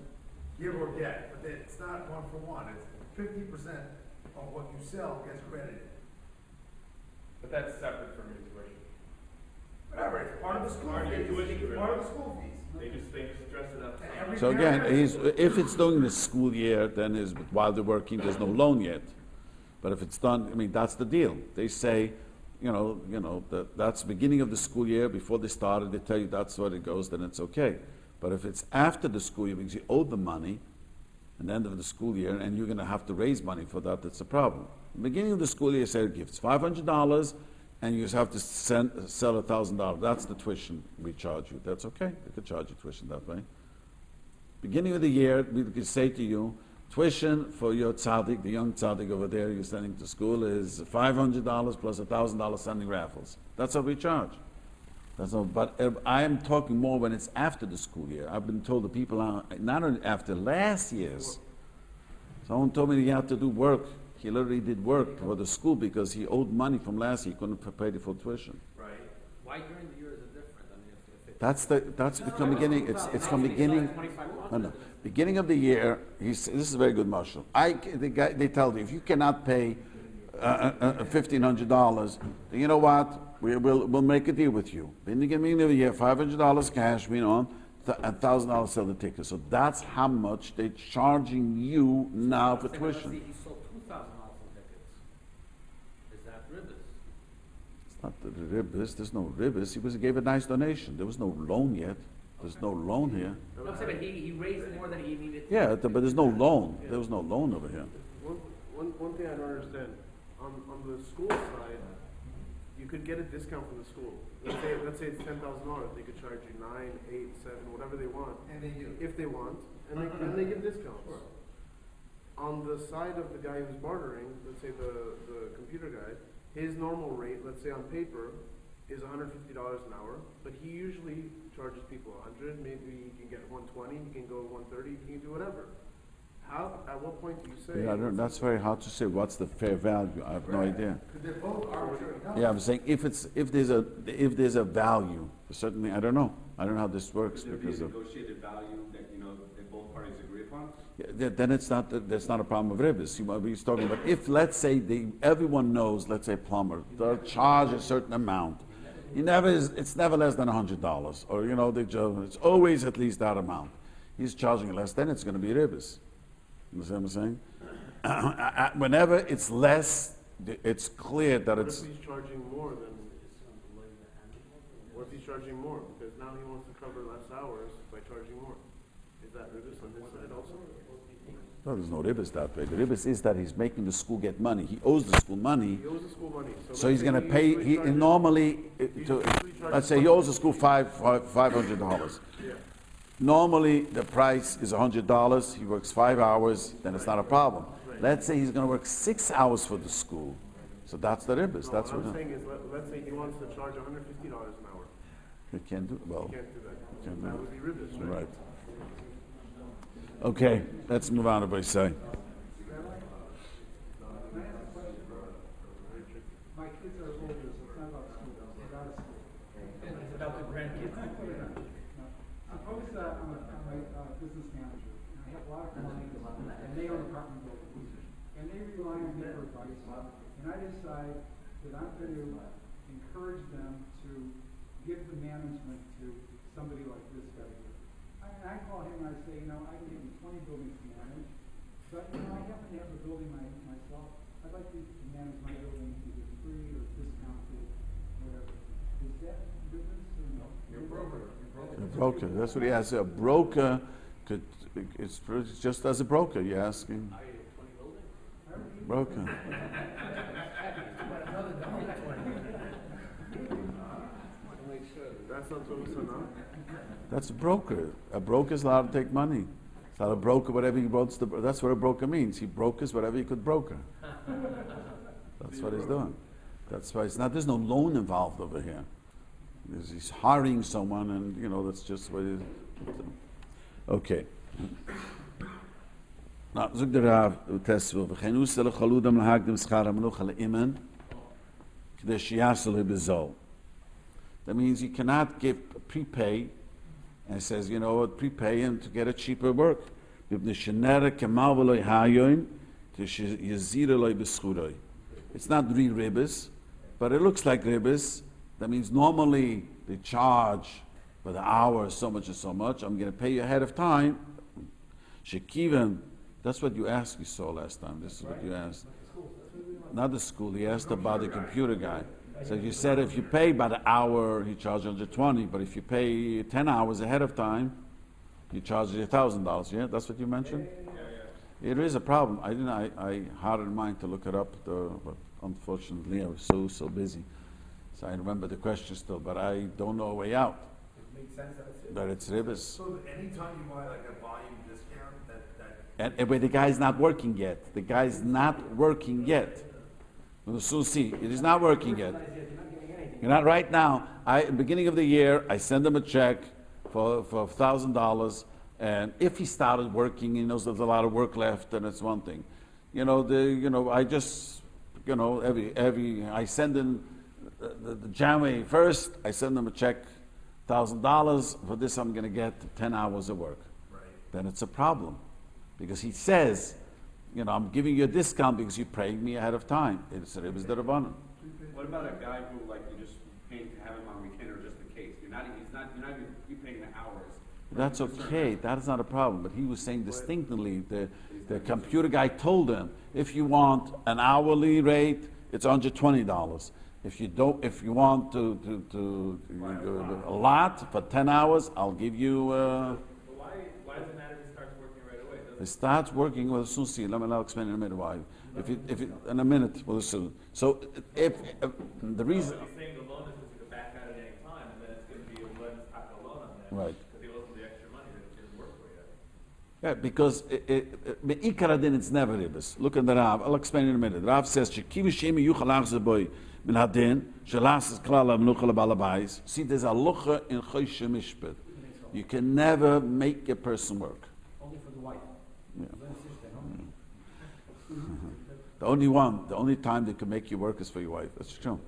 give or get, but it's not one for one. It's 50% of what you sell gets credited. But that's separate from your tuition. Whatever, it's part of the school Part of your fees. tuition, It's part of the school fees. They just dress it up. And every So again, parent- if it's during the school year, then while they're working, there's no loan yet. But if it's done, that's the deal. They say, that's the beginning of the school year, before they started, they tell you that's what it goes, then it's okay. But if it's after the school year, because you owe the money, at the end of the school year, and you're gonna have to raise money for that, that's a problem. The beginning of the school year, say, it's $500, and you just have to sell $1,000. That's the tuition we charge you. That's okay. We could charge you tuition that way. Beginning of the year, we could say to you, tuition for your tzaddik, the young tzaddik over there you're sending to school, is $500 plus $1,000 sending raffles. That's what we charge. But I am talking more when it's after the school year. I've been told the people are not only after last year's. Someone told me he had to do work. He literally did work for the school because he owed money from last year. He couldn't pay the full tuition. Right. Why during the year is it different? I mean, if That's from beginning. It's from beginning. No. Beginning of the year. This is a very good marshal. They tell you if you cannot pay $1,500, then you know what? We'll make a deal with you. In the beginning of the year, $500 cash, $1,000 sell the ticket. So that's how much they're charging you now for tuition. He sold $2,000 in tickets. Is that Ribis? It's not the Ribis. There's no Ribis. He gave a nice donation. There was no loan yet. There's no loan here. No, I'm saying, but he raised more than he needed. Yeah, but there's no loan. There was no loan over here. One thing I don't understand, on the school side, you could get a discount from the school. Let's say it's $10,000. They could charge you 9, 8, 7, whatever they want. And they do. If they want, and they give discounts. On the side of the guy who's bartering, let's say the computer guy, his normal rate, let's say on paper, is $150 an hour, but he usually charges people 100. Maybe he can get 120. He can go 130. He can do whatever. At what point do you say? Yeah, that's very hard to say. What's the fair value? I have no idea. Because they're both arbitrary numbers. Yeah, I'm saying if there's a value, certainly I don't know. I don't know how this works because of. Negotiated value that that both parties agree upon. Yeah, then that's not a problem of Ribis. He's talking about if, let's say, everyone knows, let's say plumber, they'll charge a certain amount. It's never less than $100, or it's always at least that amount. He's charging less, then it's going to be Ribis. You see what I'm saying? Whenever it's less, it's clear that What it's. if he's charging more than? What if he's charging more because now he wants to cover less hours by charging more? Is that Ribis on his side also? No, there's no Ribis that way. The Ribis is that he's making the school get money. He owes the school money. He owes the school money. So he's going to pay. Let's say he owes the school $500. Yeah. Normally the price is $100. He works 5 hours, then it's not a problem. Right. Let's say he's going to work 6 hours for the school. So that's the Ribis. No, That's what what. I'm saying is, let's say he wants to charge $150 an hour. He can't do well. He can't do that. Can't do That it. would be Ribis, right? Right. Okay, let's move on to what you say. My kids are older, so it's not about school, it's out of school. It's about the grandkids. Suppose I'm a business manager, and I have a lot of clients, and they own apartment buildings, and they rely on me for advice, and I decide that I'm going to encourage them to give the management to somebody like this guy here. And I call him and I say, I can give you 20 buildings to manage, but I happen to have a building myself. I'd like you to manage my building either free or discounted, whatever. Is that business or no? You're a broker. A broker. That's what he has. A broker could. It's just as a broker. You're asking. Broker. That's not so now. That's a broker. A broker is allowed to take money. It's not a broker, whatever he wants to. That's what a broker means. He brokers whatever he could broker. That's what he's doing. That's why it's not. There's no loan involved over here. He's hiring someone, and that's just what it is. Okay. Now, zog der Rav Tesvel. V'chein usel chaludam lahagdim schar hamenucha leimen k'dei sheyasel bezol. That means you cannot give prepay, and it says, prepay him to get a cheaper work. It's not Ribis, but it looks like Ribis. That means normally they charge for the hour so much and so much. I'm going to pay you ahead of time. Shekivan, that's what you asked. You saw last time. This is what you asked. Not the school. He asked about the computer guy. So you said if you pay by the hour, he charges 120. But if you pay 10 hours ahead of time, he charges you $1,000. Yeah, that's what you mentioned. Yeah. It is a problem. I had in mind to look it up, but unfortunately I was so busy. So I remember the question still, but I don't know a way out. It makes sense that it's Ribis. So anytime you buy like a volume discount, But the guy's not working yet. The guy's not working yet. We'll soon see. It is not working yet. You're not right now. At the beginning of the year, I send him a check for $1,000, and if he started working, he knows there's a lot of work left, then it's one thing. I just, I send in the January 1st, I send him a check, $1,000. For this, I'm going to get 10 hours of work. right? Then it's a problem, because he says, I'm giving you a discount because you're paying me ahead of time. It's Ribis Derabanan. What about a guy who you just have him on retainer just in case? You're not you paying the hours. That's okay. That is not a problem. But he was saying distinctly, the computer guy told him, if you want an hourly rate, it's $120. If you want to a lot for 10 hours, I'll give you. But why does it matter if he starts working right away? It starts working with soon. See, I'll explain in a minute why. In a minute, we'll soon. So if the reason. He's saying the loan is just to back out at any time, and then it's going to be a loan on them. Right. Because he owes the extra money that he didn't work for yet. Yeah, because Me'ikaradin it's never Ribis. Look at the Rav. I'll explain in a minute. Rav says, "Shekiv shemi yuchalach zeboy min hadin shelas klal amnuchal balabais." See, there's a locha in Choshe Mishpat. You can never make a person work. Only for the wife. Yeah. Remember The only time they can make you work is for your wife. That's true.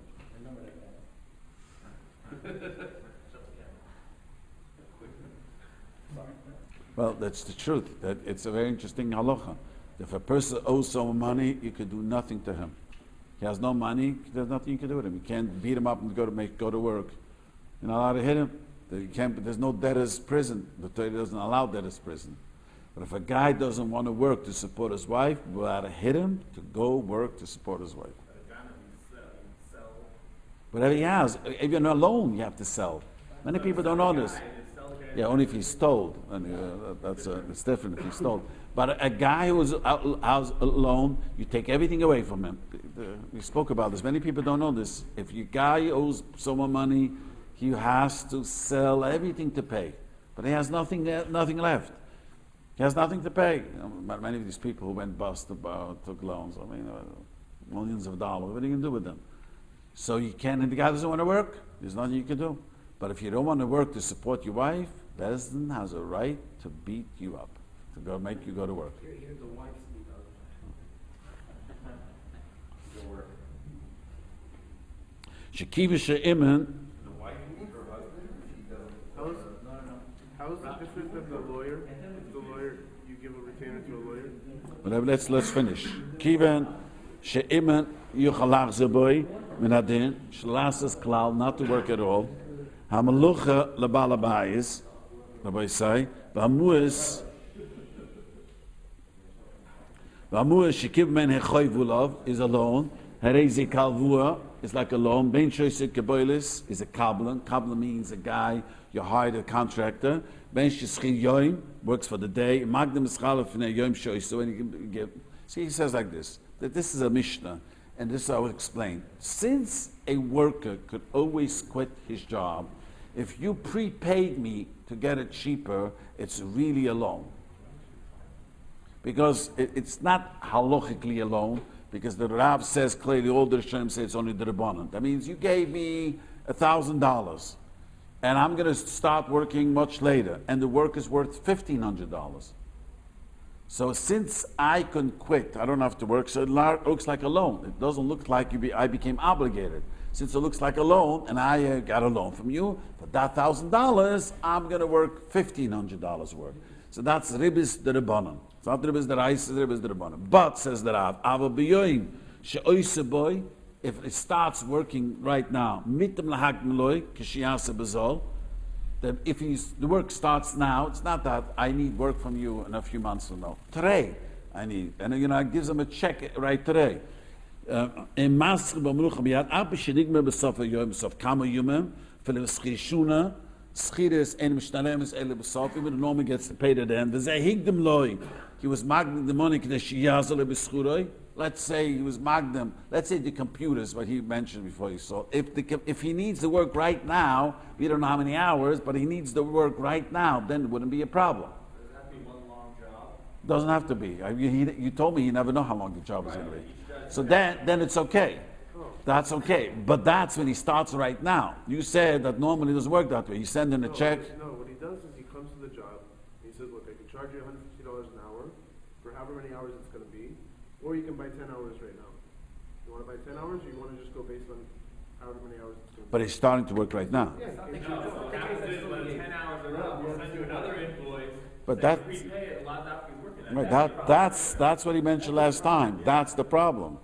that. Well, that's the truth. That it's a very interesting halacha. If a person owes someone money, you can do nothing to him. He has no money, there's nothing you can do with him. You can't beat him up and go to work. You're not allowed to hit him. You can't. There's no debtor's prison. The Torah doesn't allow debtor's prison. But if a guy doesn't want to work to support his wife, we're allowed to hit him to go work to support his wife. Whatever he has. If you're not alone, you have to sell. Many people don't know this. Yeah, only if he's stole. And it's different if he's stole. But a guy who's alone, you take everything away from him. We spoke about this. Many people don't know this. If your guy owes someone money, he has to sell everything to pay. But he has nothing left. He has nothing to pay. Many of these people who went bust took loans. I mean, millions of dollars. What are you going to do with them? So you can't, and the guy doesn't want to work. There's nothing you can do. But if you don't want to work to support your wife, Bezdin has a right to beat you up, to go make you go to work. Here the wife speak Shekiva she'imen. How is it different than the lawyer? The lawyer, you give a retainer to a lawyer? Whatever, let's finish. Kiven she'imen yuchalach zeboy min hadin shlasas klal, not to work at all. Hamalucha lebalabayis, Rabbi say, v'amuis shekiv men hechoy vulav is a loan. Herezi kalvua is like a loan. Ben shoyset keboilis is a kablan. Kablan means a guy you hired, a contractor. Ben sheschil yoim works for the day. Magdim eschalef fnei yoim shoy. So when you give, see, he says like this. That this is a Mishnah, and this I will explain. Since a worker could always quit his job, if you prepaid me to get it cheaper, it's really a loan. Because it's not halachically a loan, because the Rav says clearly, all the Rishonim say it's only the Rabbanan. That means you gave me $1,000, and I'm going to start working much later, and the work is worth $1,500. So since I can quit, I don't have to work, so it looks like a loan. It doesn't look like I became obligated. Since it looks like a loan, and I got a loan from you, for that $1,000, I'm going to work $1,500 work. So that's Ribis the Rabbanan. It's not Ribis the Reis, it's Ribis the Rabbanan. But, says the Rav, Ava b'yoyim she'oise boy, if it starts working right now, mitem lahak meloy, k'shiyase bezol, that if the work starts now, it's not that I need work from you in a few months from now. Today, I need. And it gives them a check right today. In Masr b'mrucha b'yad, Abba shedigme b'sof ha'yoyim b'sof kama yumim, f'le schirishuna, schiris en mishtalem ele b'sof, even the normally gets paid at the end. V'zeh higdem loy, he was magning the money k'nei shiyazal b'schuroi. Let's say he was magdem. Let's say the computers, what he mentioned before he saw. If he needs the work right now, we don't know how many hours, but he needs the work right now, then it wouldn't be a problem. Does that have to be one long job? Doesn't have to be. You told me you never know how long the job is going to be. So then it's okay. That's okay. But that's when he starts right now. You said that normally it doesn't work that way. You send in a check. No, what he does is he comes to the job. He says, look, I can charge you $150 an hour for however many hours it's going to be. Or you can buy 10 hours right now. You want to buy 10 hours, or you want to just go based on however many hours it's going to be? But he's starting to work right now. No, what happens is when 10 hours are up, we'll send you another invoice. But say that's prepay it a lot after he's working. right. That's what he mentioned last time. That's the problem.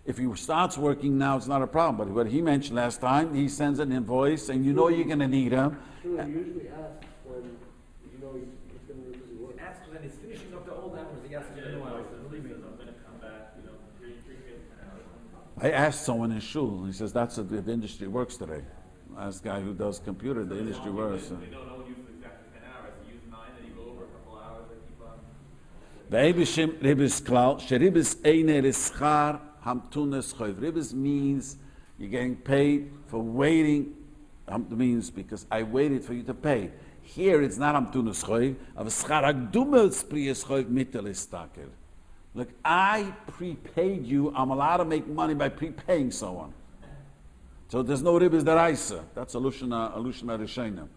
If he starts working now, it's not a problem. But what he mentioned last time, he sends an invoice, and you know you're going to need him. Sure, he usually asks when you know he's going to be busy work. Asks when he's finishing up the old hours, he asks for new hours. I'm going to come back, 3 10 hours. I asked someone in shul, and he says that's how the industry works today. I asked a guy who does computer, the industry works. They don't know use exactly 10 hours. You use 9, then you go over a couple hours, and keep on. Ve'ebishim ribis klal, sheribis eine rischar hamtunes choiv. Ribis means you're getting paid for waiting. Means because I waited for you to pay. Here it's not hamtunes choiv. Av schar agdumels priyes choiv mitel istakel. Look, I prepaid you. I'm allowed to make money by prepaying someone. So there's no ribis deraisa. That's a lushna rishonim.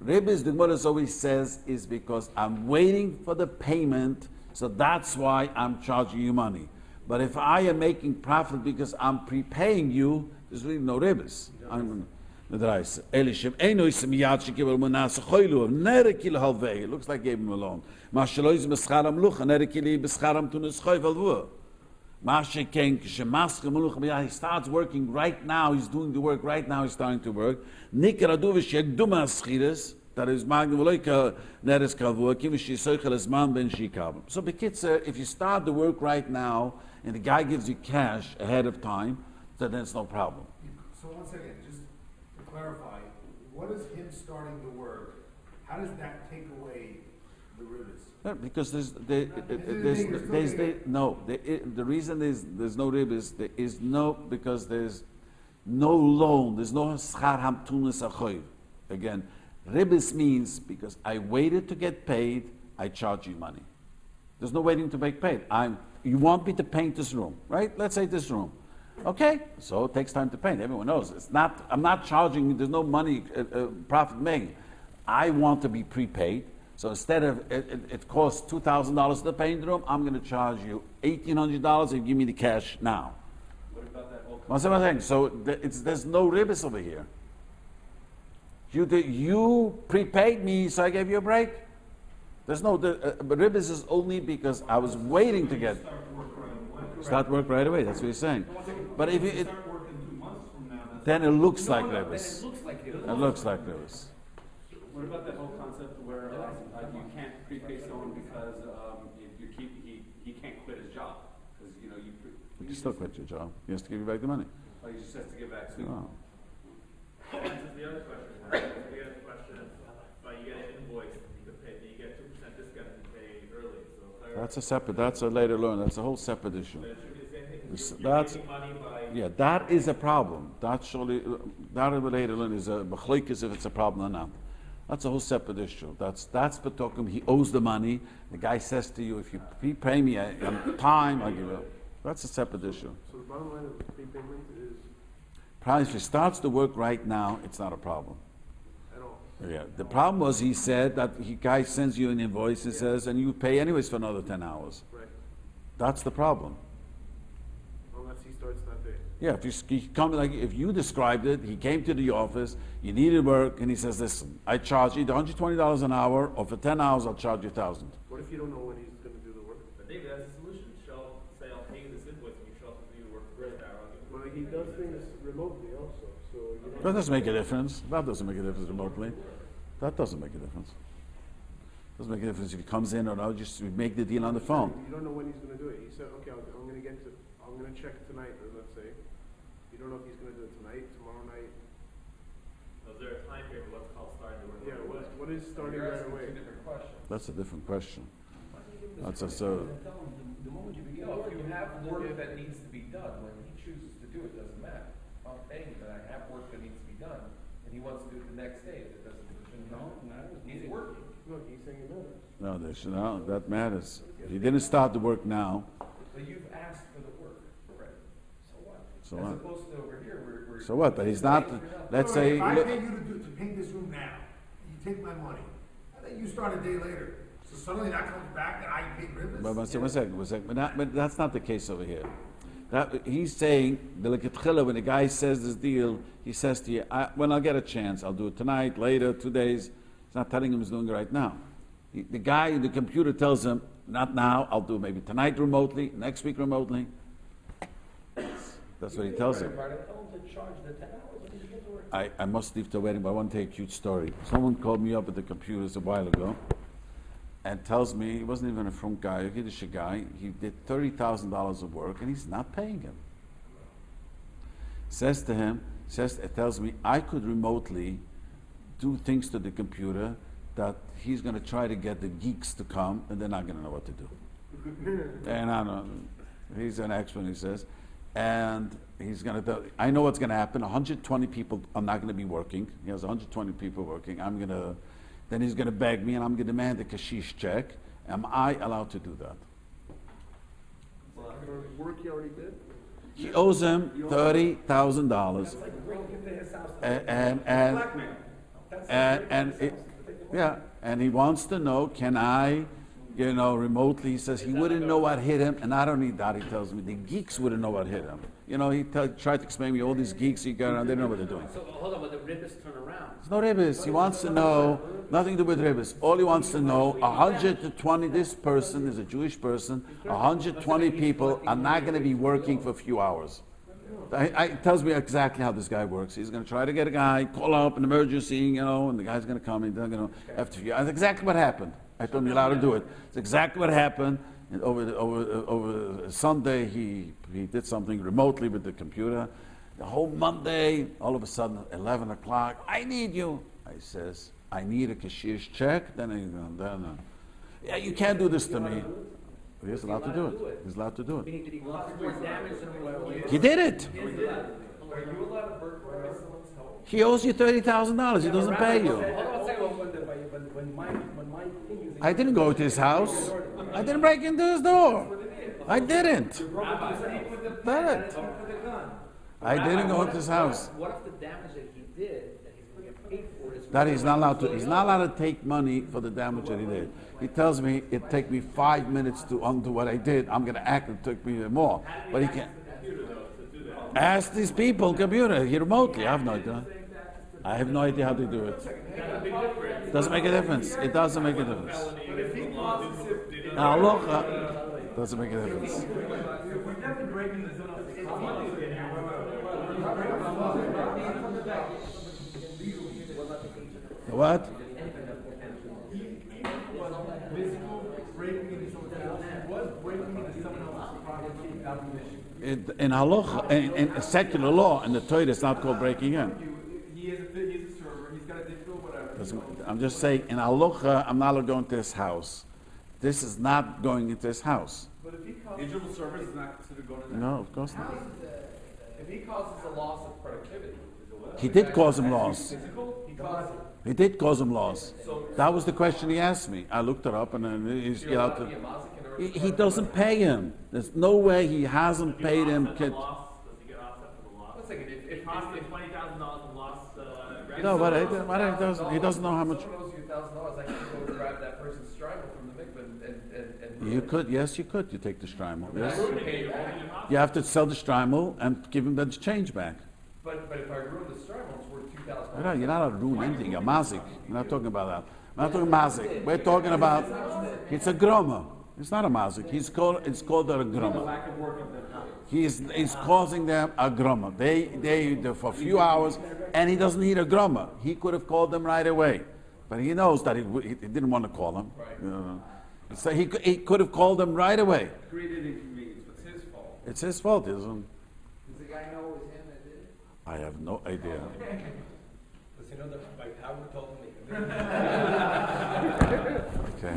Ribis, the Gemara always says, is because I'm waiting for the payment, so that's why I'm charging you money. But if I am making profit because I'm prepaying you, there's really no ribis. I'm the deraisa. Elishim eino isim yad shekibel munasa choilu nerekil halvei. It looks like gave him a loan. Mashelois bescharam lucha nerekili bescharam tunis choiv alvur. He starts working right now, he's doing the work right now, he's starting to work. That is so bekitzer, if you start the work right now and the guy gives you cash ahead of time, then it's no problem. So once again, just to clarify, what is him starting the work? How does that take away the ribis? Because the reason there's no ribis, there is no, because there's no loan, there's no schar hamtunis achoiv. Again, ribis means because I waited to get paid, I charge you money. There's no waiting to make paid. You want me to paint this room, right? Let's say this room. Okay, so it takes time to paint. Everyone knows it's not. I'm not charging you. There's no money profit making. I want to be prepaid. So instead of it costs $2,000 to paint the room, I'm going to charge you $1,800 if you give me the cash now. What about that whole What's what I'm saying? So there's no ribis over here. You prepaid me, so I gave you a break. There's no ribis is only because I was waiting to get start work right away. That's what he's saying. But if it start working 2 months from now, then it looks like ribis. It looks like it. It looks like ribis. What about that whole concept where you can't prepay someone because he can't quit his job because You can still quit your job. He has to give you back the money. Oh, he just has to give back. Oh. Answers the other question. The other question is, you get an invoice, you get 2% discount if you pay early. So That's a later learn. That's a whole separate issue. it should be the same thing. That's Making money by yeah. That is a problem. That later learn is a b'chleikis if it's a problem or not. That's a whole separate issue. That's betokum. He owes the money. The guy says to you, if you prepay me on time, I give you. That's a separate issue. So the bottom line of prepayment is Probably if he starts the work right now, it's not a problem. at all. Yeah. The problem was he said that guy sends you an invoice and says, and you pay anyways for another 10 hours. Right. That's the problem. Unless he starts that day. Yeah, if you described it, he came to the office, you needed work, and he says, listen, I charge either $120 an hour, or for 10 hours I'll charge you $1,000. What if you don't know when he's going to do the work? But David, that's a solution. Say, I'll pay you this invoice when you show up to do your work the first hour. I'll give you Well, he does things remotely also, so you That doesn't make a difference. That doesn't make a difference remotely. That doesn't make a difference. Doesn't make a difference if he comes in or not, just we make the deal on the phone. You don't know when he's going to do it. He said, okay, I'm going to check tonight, let's say. You don't know if he's going to do it tonight, tomorrow night. Is there a time period of what's called starting to work? Yeah, what is starting You're right asking away? two different questions. That's a different question. That's a The moment you begin No, if working, you have work that needs to be done, when he chooses to do it, doesn't matter. If I'm paying him, and I have work that needs to be done, and he wants to do it the next day, it doesn't, it shouldn't matter. He's working. No, he's saying it matters. no. That matters. If he didn't start the work now, But you've asked for the work, right? So what? So As what? opposed to over here, we're. so what? But he's not. Let's say. If I pay you to paint this room now, you take my money, and then you start a day later. So suddenly that comes back that I paid ribis? But one second. But that's not the case over here. He's saying, when the guy says this deal, he says to you, when I'll get a chance, I'll do it tonight, later, 2 days. He's not telling him he's doing it right now. The guy in the computer tells him, not now, I'll do maybe tonight remotely, next week remotely. That's what he tells him. I must leave the wedding, but I want to tell you a cute story. Someone called me up at the computers a while ago and tells me he wasn't even a front guy, a Yiddish guy. He did $30,000 of work and he's not paying him. says to him, it tells me I could remotely do things to the computer that he's going to try to get the geeks to come, and they're not going to know what to do. And I don't know. He's an expert, he says. And he's going to, I know what's going to happen. 120 people are not going to be working. He has 120 people working. Then he's going to beg me, and I'm going to demand a kashish check. Am I allowed to do that? For work he already did? He owes him $30,000. And he wants to know, can I, remotely, he says he wouldn't know what hit him, and not only that, he tells me, the geeks wouldn't know what hit him. He tried to explain to me all these geeks he got around, they don't know what they're doing. So hold on, but the Ribis turn around. It's no Ribis. He wants to know, nothing to do with Ribis. All he wants to know, 120, this person is a Jewish person, 120 people are not going to be working for a few hours. It tells me exactly how this guy works. He's going to try to get a guy, call up an emergency, and the guy's going to come in, after a few hours. That's exactly what happened. I told him you're allowed to do it. It's exactly what happened. And over Sunday, he did something remotely with the computer. The whole Monday, all of a sudden, 11 o'clock, I need you. I says, I need a cashier's check. Then yeah, you can't do this to me. He's allowed to do it. He's allowed to do it. He did it. Are you allowed to burglarize someone's home? He owes you $30,000. He doesn't pay you. I didn't go to his house. I didn't break into his door. I didn't. I didn't go to his house. What if the damage that he did, that he's going to get paid for, is That he's not allowed to. He's not allowed to take money for the damage that he did. He tells me it take me 5 minutes to undo what I did. I'm going to act it took me more, but he can't. Ask these people, computer, he remotely. I have no idea. I have no idea how to do it. Doesn't make a difference. It doesn't make a difference. Halacha doesn't make a difference. What? In halacha, in secular law, in the Torah, it's not called breaking in. He is a server. He's got a digital whatever. I'm just saying, in halacha, I'm not allowed to go into his house. This is not going into his house. But if he causes digital service is not considered going to No, of course not. if he causes a loss of productivity, He did cause him loss. physical, he causes it. He did cause him loss. That was the question he asked me. I looked it up, and then he's You're allowed to be a mazik in a he doesn't pay him. There's no way he hasn't paid him. Does he get offset for the loss? One second, if $20,000 in lost No, but he doesn't know how much. someone owes you $1,000, I can go grab that person's striper from the mikvah and You could, yes, you could. You take the shtreimel. Yes, pay only. you have to sell the shtreimel and give him the change back. But if I ruin the striper, it's worth $2,000. No, you're not allowed to ruin anything. You're mazik. We're not talking about that. We're not talking mazik. We're talking about it's a groma. It's not a mazik. It's called a groma. He's causing them a groma. They for a few hours, and he doesn't need a groma. He could have called them right away, but he knows that he didn't want to call them. Right. So he could have called them right away. created inconvenience, but it's his fault. It's his fault, isn't it? Does the guy know it was him that did it? I have no idea. Does he know that my Tauber told him? Okay.